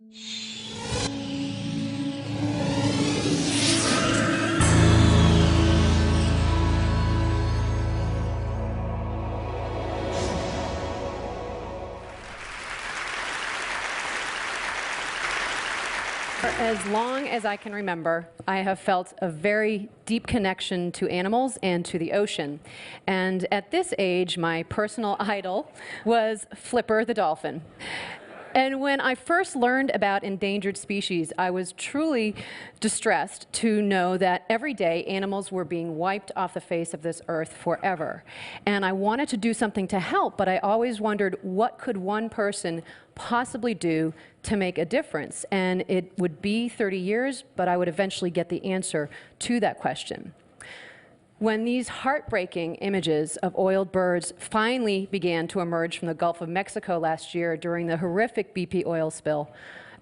For as long as I can remember, I have felt a very deep connection to animals and to the ocean. And at this age, my personal idol was Flipper the dolphin. And when I first learned about endangered species, I was truly distressed to know that every day animals were being wiped off the face of this earth forever. And I wanted to do something to help, but I always wondered, what could one person possibly do to make a difference? And it would be 30 years, but I would eventually get the answer to that question. When these heartbreaking images of oiled birds finally began to emerge from the Gulf of Mexico last year during the horrific BP oil spill,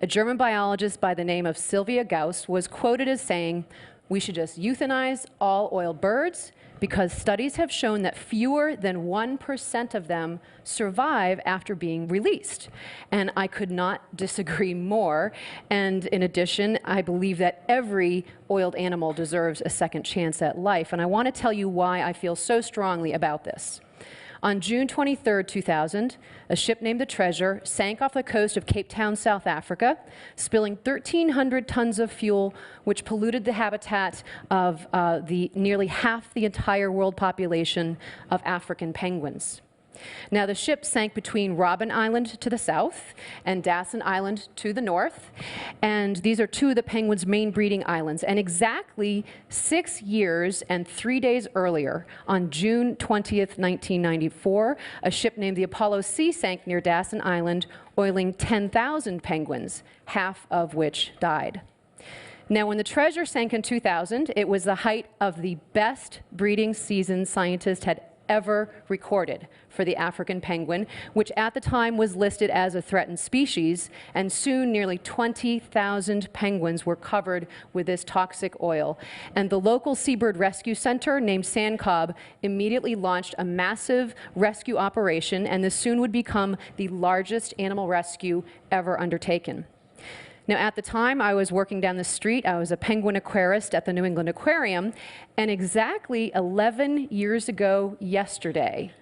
a German biologist by the name of Sylvia Gauss was quoted as saying, "We should just euthanize all oiled birds because studies have shown that fewer than 1% of them survive after being released." And I could not disagree more. And in addition, I believe that every oiled animal deserves a second chance at life. And I want to tell you why I feel so strongly about this. On June 23, 2000, a ship named the Treasure sank off the coast of Cape Town, South Africa, spilling 1,300 tons of fuel, which polluted the habitat of nearly half the entire world population of African penguins. Now, the ship sank between Robben Island to the south and Dasson Island to the north, and these are two of the penguins' main breeding islands. And exactly 6 years and 3 days earlier, on June 20th, 1994, a ship named the Apollo C sank near Dasson Island, oiling 10,000 penguins, half of which died. Now, when the Treasure sank in 2000, it was the height of the best breeding season scientists had ever recorded for the African penguin, which at the time was listed as a threatened species, and soon nearly 20,000 penguins were covered with this toxic oil. And the local seabird rescue center named Sandcob immediately launched a massive rescue operation, and this soon would become the largest animal rescue ever undertaken. Now, at the time, I was working down the street. I was a penguin aquarist at the New England Aquarium, and exactly 11 years ago yesterday,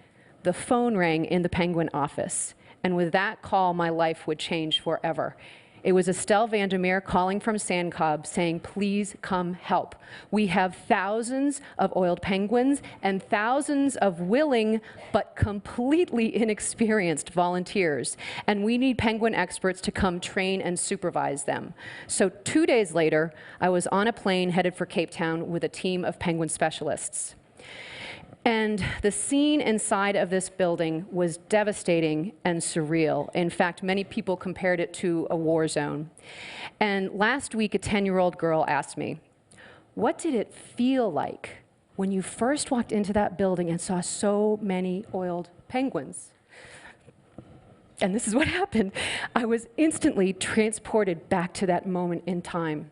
the phone rang in the penguin office. And with that call, my life would change forever. It was Estelle Vandermeer calling from Sandcob saying, "Please come help. We have thousands of oiled penguins and thousands of willing but completely inexperienced volunteers, and we need penguin experts to come train and supervise them." So 2 days later, I was on a plane headed for Cape Town with a team of penguin specialists. And the scene inside of this building was devastating and surreal. In fact, many people compared it to a war zone. And last week, a 10-year-old girl asked me, "What did it feel like when you first walked into that building and saw so many oiled penguins?" And this is what happened. I was instantly transported back to that moment in time.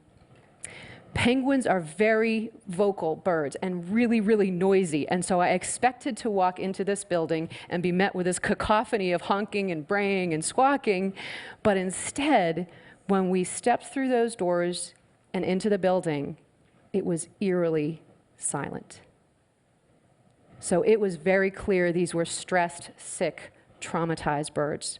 Penguins are very vocal birds and really, really noisy. And so I expected to walk into this building and be met with this cacophony of honking and braying and squawking. But instead, when we stepped through those doors and into the building, it was eerily silent. So it was very clear these were stressed, sick, traumatized birds.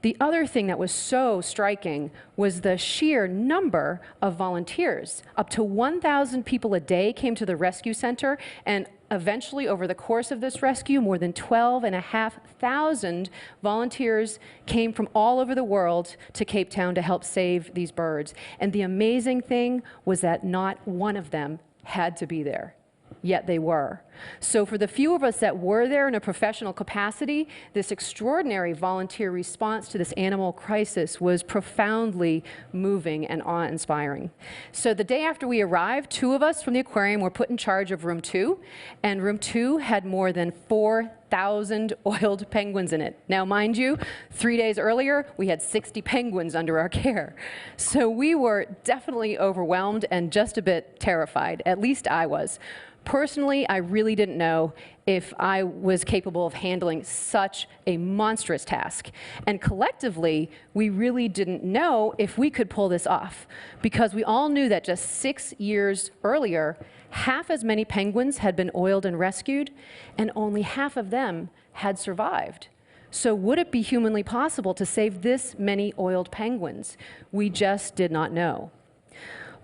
The other thing that was so striking was the sheer number of volunteers. Up to 1,000 people a day came to the rescue center, and eventually, over the course of this rescue, more than 12,500 volunteers came from all over the world to Cape Town to help save these birds. And the amazing thing was that not one of them had to be there. Yet they were. So for the few of us that were there in a professional capacity, this extraordinary volunteer response to this animal crisis was profoundly moving and awe-inspiring. So the day after we arrived, 2 of us from the aquarium were put in charge of room 2, and room 2 had more than 4,000 oiled penguins in it. Now, mind you, 3 days earlier, we had 60 penguins under our care. So we were definitely overwhelmed and just a bit terrified, at least I was. Personally, I really didn't know if I was capable of handling such a monstrous task. And collectively, we really didn't know if we could pull this off, because we all knew that just 6 years earlier, half as many penguins had been oiled and rescued, and only half of them had survived. So would it be humanly possible to save this many oiled penguins? We just did not know.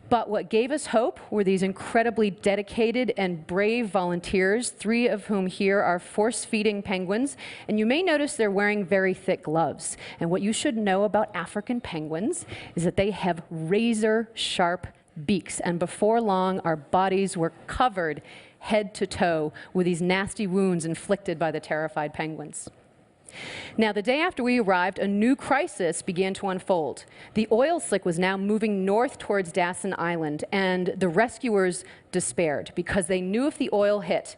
But what gave us hope were these incredibly dedicated and brave volunteers, 3 of whom here are force-feeding penguins. And you may notice they're wearing very thick gloves. And what you should know about African penguins is that they have razor-sharp beaks. And before long, our bodies were covered head to toe with these nasty wounds inflicted by the terrified penguins. Now, the day after we arrived, a new crisis began to unfold. The oil slick was now moving north towards Dawson Island, and the rescuers despaired because they knew if the oil hit,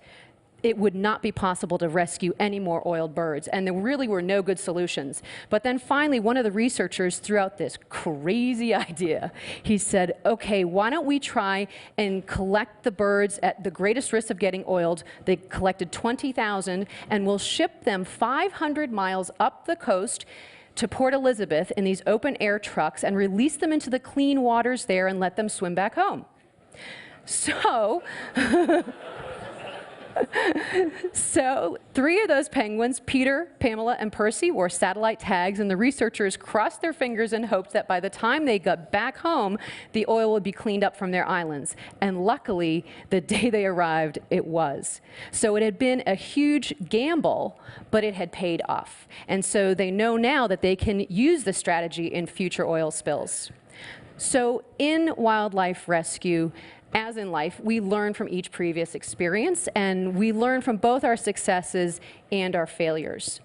it would not be possible to rescue any more oiled birds, and there really were no good solutions. But then finally, one of the researchers threw out this crazy idea. He said, okay, why don't we try and collect the birds at the greatest risk of getting oiled? They collected 20,000, and we'll ship them 500 miles up the coast to Port Elizabeth in these open-air trucks and release them into the clean waters there and let them swim back home. So... So 3 of those penguins, Peter, Pamela, and Percy, wore satellite tags, and the researchers crossed their fingers and hoped that by the time they got back home, the oil would be cleaned up from their islands. And luckily, the day they arrived, it was. So it had been a huge gamble, but it had paid off. And so they know now that they can use the strategy in future oil spills. So in wildlife rescue, as in life, we learn from each previous experience, and we learn from both our successes and our failures.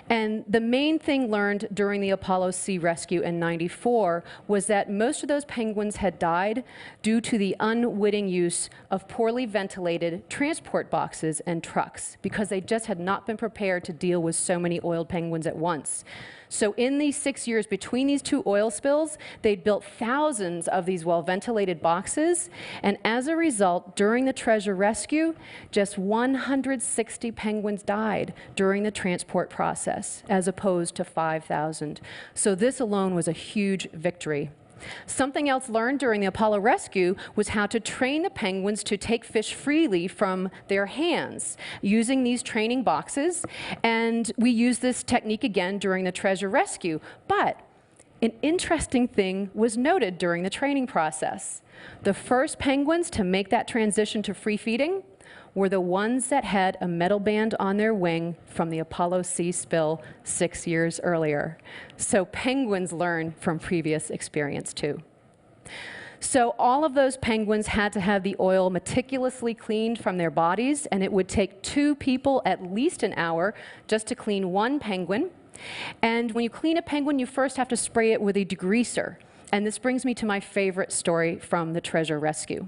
And the main thing learned during the Apollo C rescue in '94 was that most of those penguins had died due to the unwitting use of poorly ventilated transport boxes and trucks, because they just had not been prepared to deal with so many oiled penguins at once. So in these 6 years between these 2 oil spills, they'd built thousands of these well-ventilated boxes, and as a result, during the treasure rescue, just 160 penguins died during the transport process, as opposed to 5,000. So this alone was a huge victory. Something else learned during the Apollo rescue was how to train the penguins to take fish freely from their hands using these training boxes, and we used this technique again during the treasure rescue. But an interesting thing was noted during the training process. The first penguins to make that transition to free feeding were the ones that had a metal band on their wing from the Apollo C spill 6 years earlier. So penguins learn from previous experience too. So all of those penguins had to have the oil meticulously cleaned from their bodies, and it would take 2 people at least an hour just to clean 1 penguin. And when you clean a penguin, you first have to spray it with a degreaser. And this brings me to my favorite story from the treasure rescue.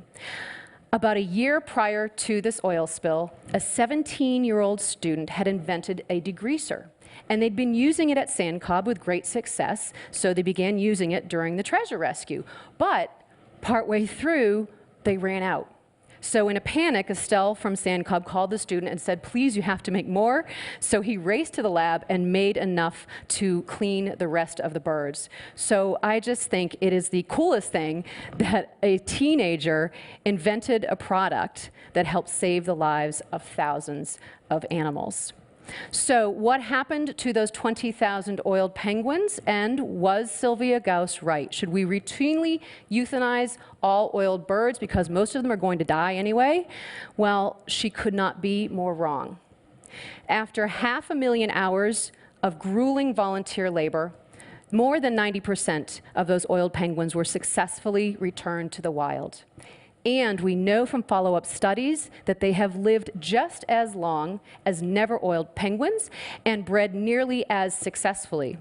About a year prior to this oil spill, a 17-year-old student had invented a degreaser. And they'd been using it at Sand Cobb with great success, so they began using it during the treasure rescue. But partway through, they ran out. So in a panic, Estelle from Sand Cobb called the student and said, please, you have to make more. So he raced to the lab and made enough to clean the rest of the birds. So I just think it is the coolest thing that a teenager invented a product that helped save the lives of thousands of animals. So what happened to those 20,000 oiled penguins, and was Sylvia Gauss right? Should we routinely euthanize all oiled birds because most of them are going to die anyway? Well, she could not be more wrong. After 500,000 hours of grueling volunteer labor, more than 90% of those oiled penguins were successfully returned to the wild. And we know from follow-up studies that they have lived just as long as never-oiled penguins and bred nearly as successfully.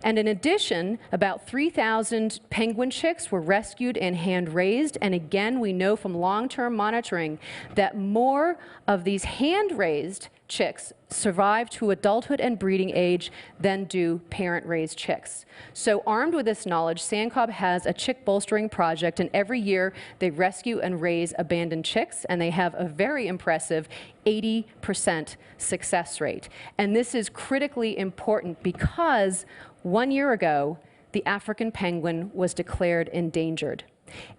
And in addition, about 3,000 penguin chicks were rescued and hand-raised. And again, we know from long-term monitoring that more of these hand-raised chicks survive to adulthood and breeding age than do parent-raised chicks. So armed with this knowledge, Sandcob has a chick bolstering project, and every year they rescue and raise abandoned chicks, and they have a very impressive 80% success rate. And this is critically important because 1 year ago, the African penguin was declared endangered.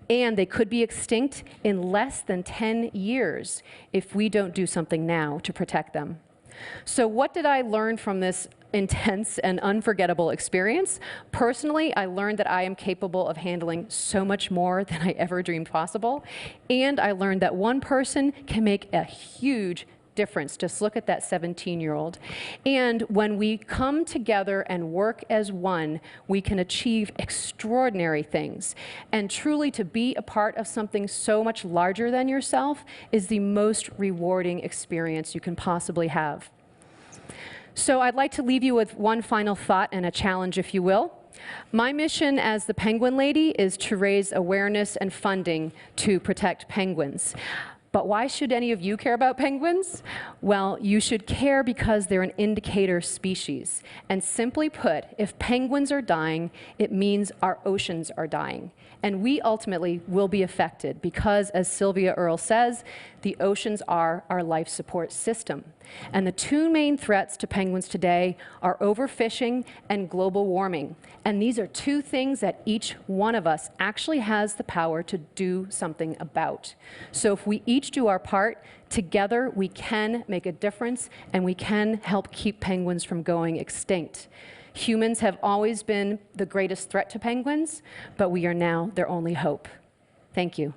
And they could be extinct in less than 10 years if we don't do something now to protect them. So what did I learn from this intense and unforgettable experience? Personally, I learned that I am capable of handling so much more than I ever dreamed possible. And I learned that one person can make a huge difference. Just look at that 17-year-old. And when we come together and work as one, we can achieve extraordinary things. And truly, to be a part of something so much larger than yourself is the most rewarding experience you can possibly have. So I'd like to leave you with one final thought and a challenge, if you will. My mission as the Penguin Lady is to raise awareness and funding to protect penguins. But why should any of you care about penguins? Well, you should care because they're an indicator species. And simply put, if penguins are dying, it means our oceans are dying. And we ultimately will be affected because, as Sylvia Earle says, the oceans are our life support system. And the two main threats to penguins today are overfishing and global warming. And these are two things that each one of us actually has the power to do something about. So if we each do our part, together we can make a difference and we can help keep penguins from going extinct. Humans have always been the greatest threat to penguins, but we are now their only hope. Thank you.